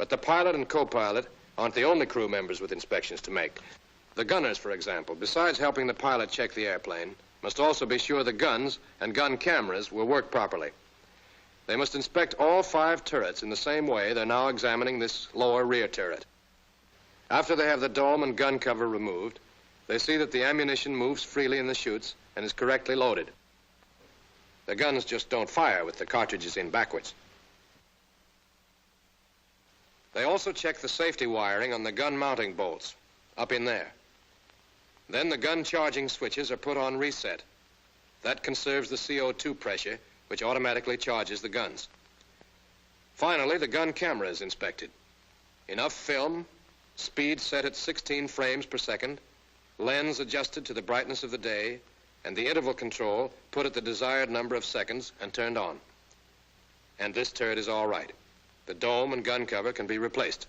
But the pilot and co-pilot aren't the only crew members with inspections to make. The gunners, for example, besides helping the pilot check the airplane, must also be sure the guns and gun cameras will work properly. They must inspect all 5 turrets in the same way they're now examining this lower rear turret. After they have the dome and gun cover removed, they see that the ammunition moves freely in the chutes and is correctly loaded. The guns just don't fire with the cartridges in backwards. They also check the safety wiring on the gun mounting bolts, up in there. Then the gun charging switches are put on reset. That conserves the CO2 pressure, which automatically charges the guns. Finally, the gun camera is inspected. Enough film, speed set at 16 frames per second, lens adjusted to the brightness of the day, and the interval control put at the desired number of seconds and turned on. And this turret is all right. The dome and gun cover can be replaced.